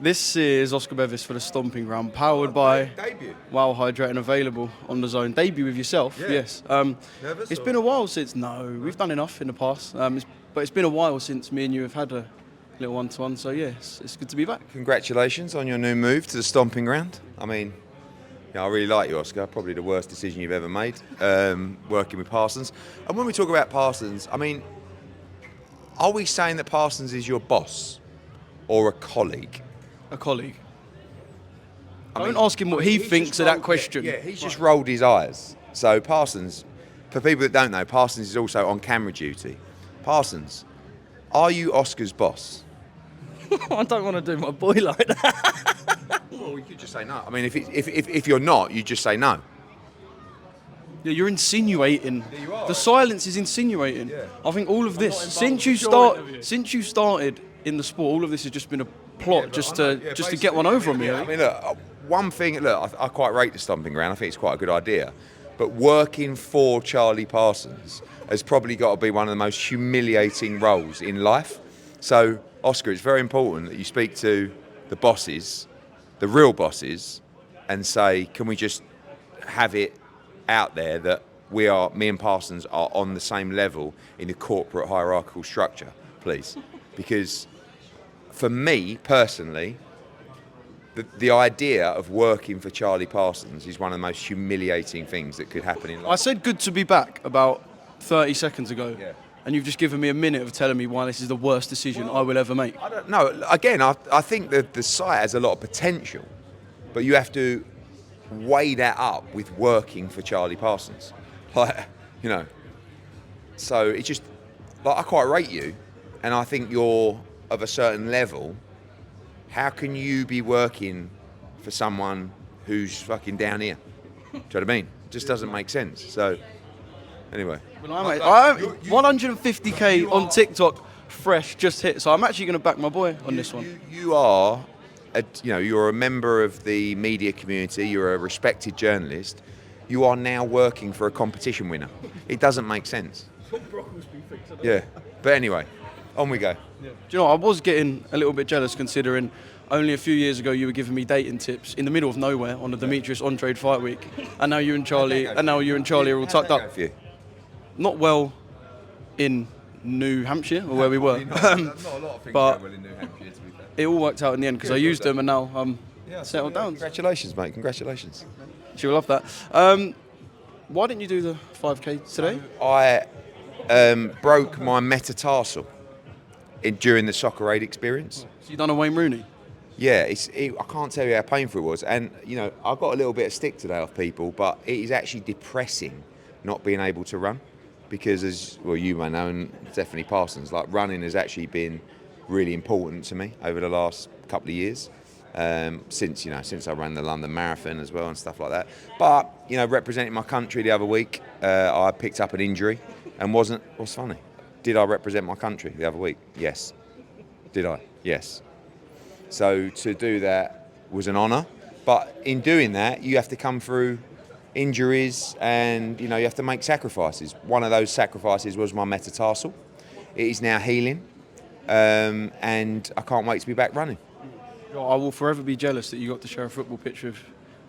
This is Oscar Bevis for the Stomping Ground, powered by Debut. Wow Hydrate and available on the DAZN. Debut with yourself, Yeah. yes. Nervous? It's been a while since, no, we've done enough in the past, but it's been a while since me and you have had a little one-to-one, so yes, it's good to be back. Congratulations on your new move to the Stomping Ground. I mean, I really like you, Oscar. Probably the worst decision you've ever made, working with Parsons. And when we talk about Parsons, I mean, are we saying that Parsons is your boss or a colleague? A colleague. I Don't ask him what he thinks of that question. Yeah, he's just rolled his eyes. So Parsons, for people that don't know, Parsons is also on camera duty. Parsons, are you Oscar's boss? I don't want to do my boy like that. Well, you could just say no. I mean, if you're not, you just say no. Yeah, you're insinuating. Yeah, you are. The silence is insinuating. Yeah. I think all of this, since you started in the sport, all of this has just been a plot just to get one over on me. I mean, look, one thing, look, I quite rate the Stomping Ground. I think it's quite a good idea. But working for Charlie Parsons has probably got to be one of the most humiliating roles in life. So, Oscar, it's very important that you speak to the bosses, the real bosses, and say, can we just have it out there that me and Parsons are on the same level in the corporate hierarchical structure, please? Because for me, personally, the idea of working for Charlie Parsons is one of the most humiliating things that could happen in life. I said good to be back about 30 seconds ago. Yeah. And you've just given me a minute of telling me why this is the worst decision I will ever make. I don't know. Again, I think that the site has a lot of potential, but you have to weigh that up with working for Charlie Parsons. Like, you know. So it's just, like, I quite rate you, and I think you're of a certain level. How can you be working for someone who's fucking down here? Do you know what I mean? It just doesn't make sense. So, anyway. Well, I'm 150k on TikTok, fresh, just hit. So I'm actually going to back my boy on this one. You are, you're a member of the media community. You're a respected journalist. You are now working for a competition winner. It doesn't make sense. Yeah, but anyway, on we go. Do you know, I was getting a little bit jealous considering only a few years ago you were giving me dating tips in the middle of nowhere on the Demetrius on-trade fight week, and now you and Charlie, are all tucked up. Not well in New Hampshire, or where we were. Not a lot of things but go well in New Hampshire, to be fair. It all worked out in the end because I used them and now I'm settled down. Congratulations, mate. Congratulations. She'll love that. Why didn't you do the 5k today? I broke my metatarsal during the Soccer Aid experience. So you done a Wayne Rooney? Yeah, I can't tell you how painful it was. And, I got a little bit of stick today off people, but it is actually depressing not being able to run. Because, as well, you may know, and definitely Parsons, like, running has actually been really important to me over the last couple of years. Since I ran the London Marathon as well and stuff like that. But, representing my country the other week, I picked up an injury and what's funny? Did I represent my country the other week? Yes. Did I? Yes. So to do that was an honour. But in doing that, you have to come through injuries and, you have to make sacrifices. One of those sacrifices was my metatarsal. It is now healing. And I can't wait to be back running. I will forever be jealous that you got to share a football pitch with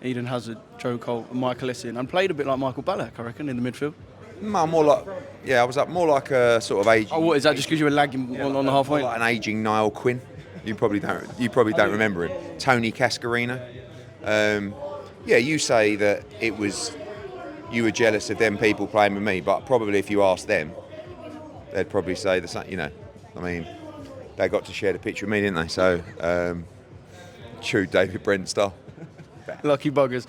Eden Hazard, Joe Cole and Michael Essien and played a bit like Michael Ballack, I reckon, in the midfield. I was up more like a sort of aging. Oh, what is that? Just because you were lagging on the halfway? Like an aging Niall Quinn. You probably don't remember him. Tony Cascarino. You say that you were jealous of them people playing with me, but probably if you asked them, they'd probably say the same. I mean, they got to share the picture with me, didn't they? So, true David Brent style. Lucky buggers.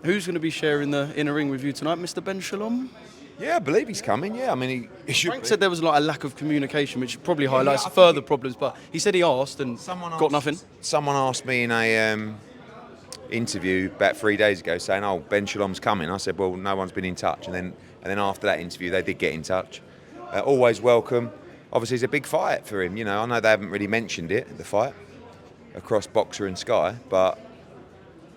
Who's going to be sharing the inner ring with you tonight, Mr. Ben Shalom? Yeah, I believe he's coming. Yeah, I mean, he should. Frank said there was a lack of communication, which probably highlights further problems. But he said he asked and got nothing. Someone asked me in a interview about 3 days ago, saying, "Oh, Ben Shalom's coming." I said, "Well, no one's been in touch." And then after that interview, they did get in touch. Always welcome. Obviously, it's a big fight for him. I know they haven't really mentioned it, the fight across Boxer and Sky, but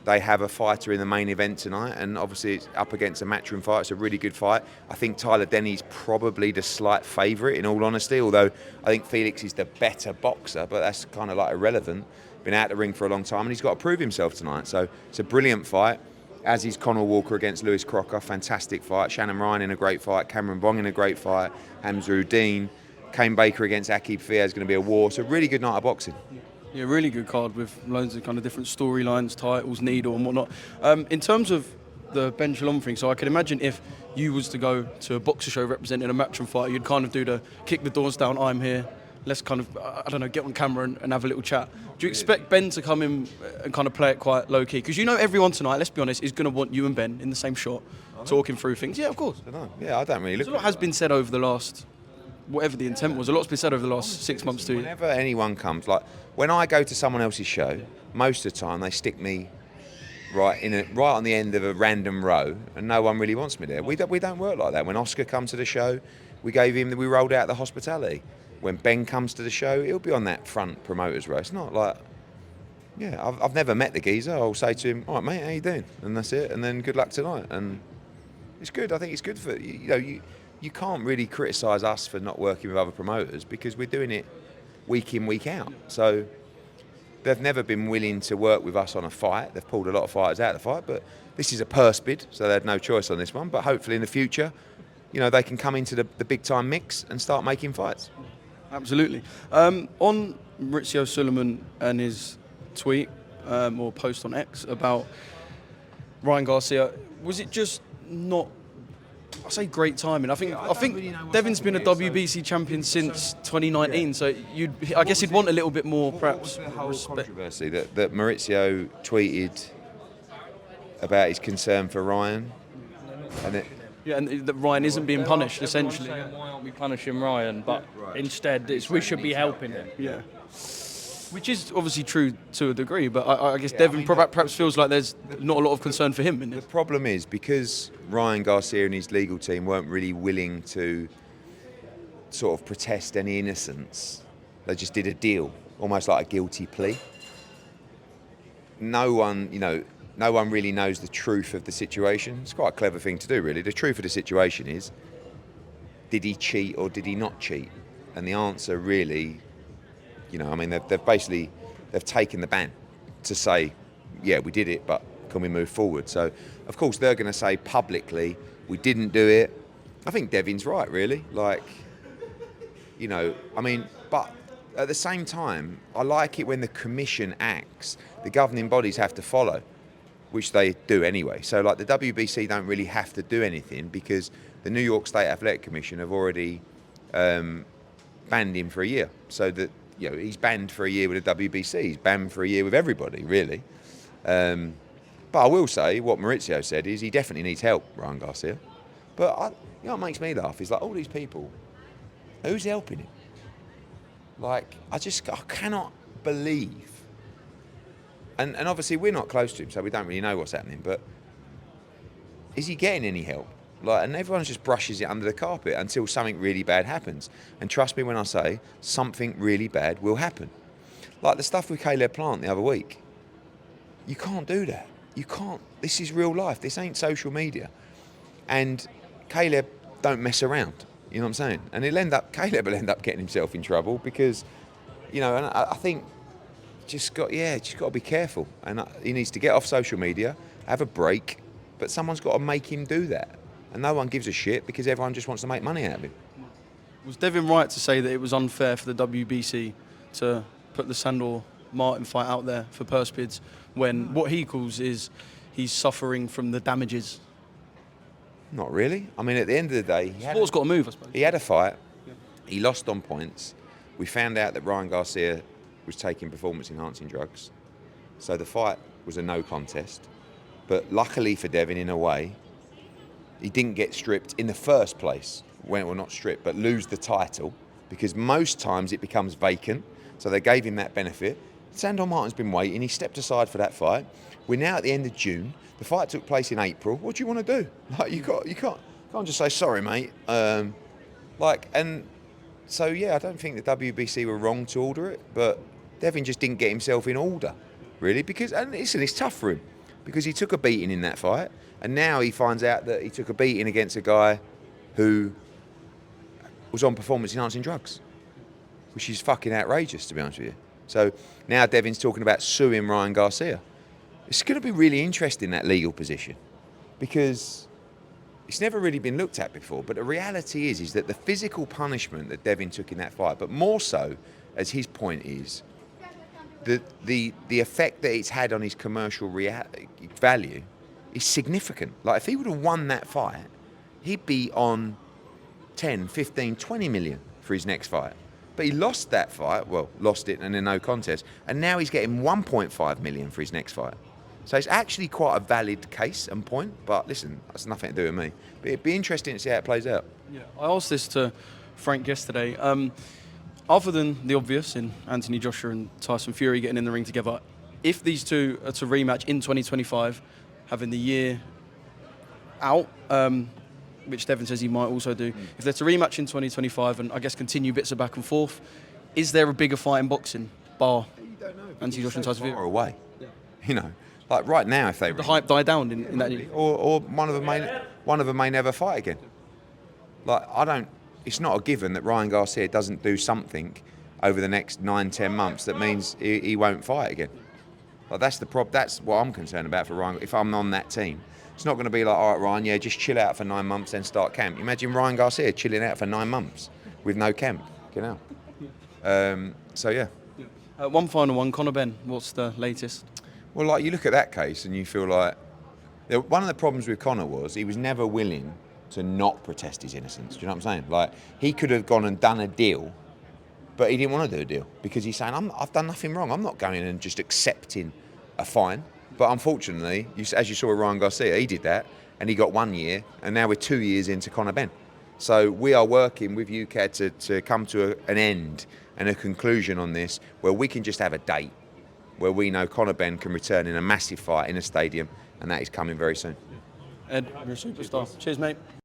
they have a fighter in the main event tonight, and obviously it's up against a matchroom fight. It's a really good fight. I think Tyler Denny's probably the slight favourite, in all honesty, although I think Felix is the better boxer, but that's kind of like irrelevant. Been out the ring for a long time, and he's got to prove himself tonight. So it's a brilliant fight, as is Conor Walker against Lewis Crocker. Fantastic fight. Shannon Ryan in a great fight. Cameron Bong in a great fight. Hamza Uddin. Kane Baker against Akib Fia is going to be a war. So really good night of boxing. Yeah, really good card with loads of kind of different storylines, titles, needle and whatnot. In terms of the Ben Shalom thing, so I can imagine if you was to go to a boxer show representing a matchroom fight, you'd kind of do the kick the doors down, I'm here, let's kind of, I don't know, get on camera and have a little chat. Do you expect Ben to come in and kind of play it quite low-key? Because you know everyone tonight, let's be honest, is going to want you and Ben in the same shot, talking through things. Yeah, of course. I don't know. Yeah, I don't really look. A lot has been said over the last, whatever the intent was, a lot's been said over the last 6 months to you. Whenever anyone comes, like when I go to someone else's show, most of the time they stick me right on the end of a random row, and no one really wants me there. We don't work like that. When Oscar comes to the show, we rolled out the hospitality. When Ben comes to the show, he'll be on that front promoters row. It's not like, yeah, I've never met the geezer. I'll say to him, all right, mate, how you doing? And that's it. And then good luck tonight. And it's good. I think it's good for, you can't really criticise us for not working with other promoters because we're doing it week in, week out. So they've never been willing to work with us on a fight. They've pulled a lot of fighters out of the fight, but this is a purse bid, so they had no choice on this one. But hopefully in the future, they can come into the big time mix and start making fights. Absolutely. On Mauricio Sulaiman and his tweet or post on X about Ryan Garcia, was it just not, I say great timing. I think Devin's been a WBC champion since 2019, so I guess he'd want a little bit more, perhaps. What was the whole controversy that Mauricio tweeted about his concern for Ryan, and that Ryan isn't being punished, essentially. Why aren't we punishing Ryan? But instead, we should be helping him. Yeah. Which is obviously true to a degree, but I guess Devin perhaps feels like there's not a lot of concern for him in The it. problem is because Ryan Garcia and his legal team weren't really willing to sort of protest any innocence. They just did a deal, almost like a guilty plea. No one really knows the truth of the situation. It's quite a clever thing to do, really. The truth of the situation is, did he cheat or did he not cheat? And the answer really, they've taken the ban to say, yeah, we did it, but can we move forward? So, of course, they're going to say publicly, we didn't do it. I think Devin's right, really. But at the same time, I like it when the commission acts, the governing bodies have to follow, which they do anyway. So, like, the WBC don't really have to do anything because the New York State Athletic Commission have already banned him for a year. So that, he's banned for a year with the WBC. He's banned for a year with everybody, really. But I will say, what Mauricio said is he definitely needs help, Ryan Garcia. But what makes me laugh is, like, all these people, who's helping him? Like, I cannot believe. And obviously we're not close to him, so we don't really know what's happening. But is he getting any help? And everyone just brushes it under the carpet until something really bad happens. And trust me when I say something really bad will happen. Like the stuff with Caleb Plant the other week. You can't do that. You can't. This is real life. This ain't social media. And Caleb don't mess around. You know what I'm saying? And Caleb will end up getting himself in trouble because, and I think just got to be careful. And he needs to get off social media, have a break, but someone's got to make him do that. And no one gives a shit because everyone just wants to make money out of him. Was Devin right to say that it was unfair for the WBC to put the Sandor-Martin fight out there for purse bids when what he calls is he's suffering from the damages? Not really. I mean, at the end of the day... Sport's got to move, I suppose. He had a fight. Yeah. He lost on points. We found out that Ryan Garcia was taking performance-enhancing drugs. So the fight was a no contest. But luckily for Devin, in a way, he didn't get stripped in the first place. Well, not stripped, but lose the title. Because most times it becomes vacant. So they gave him that benefit. Sandor Martin's been waiting. He stepped aside for that fight. We're now at the end of June. The fight took place in April. What do you want to do? Like, you can't just say, sorry, mate. So, yeah, I don't think the WBC were wrong to order it. But Devin just didn't get himself in order, really. And listen, it's tough for him. because he took a beating in that fight, and now he finds out that he took a beating against a guy who was on performance-enhancing drugs, which is fucking outrageous, to be honest with you. So now Devin's talking about suing Ryan Garcia. It's going to be really interesting, that legal position, because it's never really been looked at before. But the reality is that the physical punishment that Devin took in that fight, but more so, as his point is, the effect that it's had on his commercial value is significant. Like, if he would have won that fight, he'd be on 10, 15, 20 million for his next fight. But he lost that fight, lost it in a no contest, and now he's getting 1.5 million for his next fight. So it's actually quite a valid case and point, but listen, that's nothing to do with me. But it'd be interesting to see how it plays out. Yeah, I asked this to Frank yesterday. Other than the obvious in Anthony Joshua and Tyson Fury getting in the ring together, if these two are to rematch in 2025, having the year out, which Devin says he might also do, if they're to rematch in 2025 and I guess continue bits of back and forth, is there a bigger fight in boxing, bar Anthony Joshua and Tyson Fury? Far away, you know. Like right now, if they the hype die down in that year, or one of them may never fight again. Like, it's not a given that Ryan Garcia doesn't do something over the next 9-10 months that means he won't fight again. Like, that's the That's what I'm concerned about for Ryan. If I'm on that team, it's not going to be like, all right, Ryan, yeah, just chill out for 9 months, then start camp. Imagine Ryan Garcia chilling out for 9 months with no camp. You know. So yeah. One final one, Conor Benn. What's the latest? Well, like, you look at that case and you feel like one of the problems with Conor was he was never willing to not protest his innocence. Do you know what I'm saying? Like, he could have gone and done a deal, but he didn't want to do a deal because he's saying, I've done nothing wrong. I'm not going in and just accepting a fine. But unfortunately, as you saw with Ryan Garcia, he did that and he got 1 year, and now we're 2 years into Conor Benn. So we are working with UKAD to come to an end and a conclusion on this, where we can just have a date where we know Conor Benn can return in a massive fight in a stadium, and that is coming very soon. Ed, you're a superstar. Cheers, mate.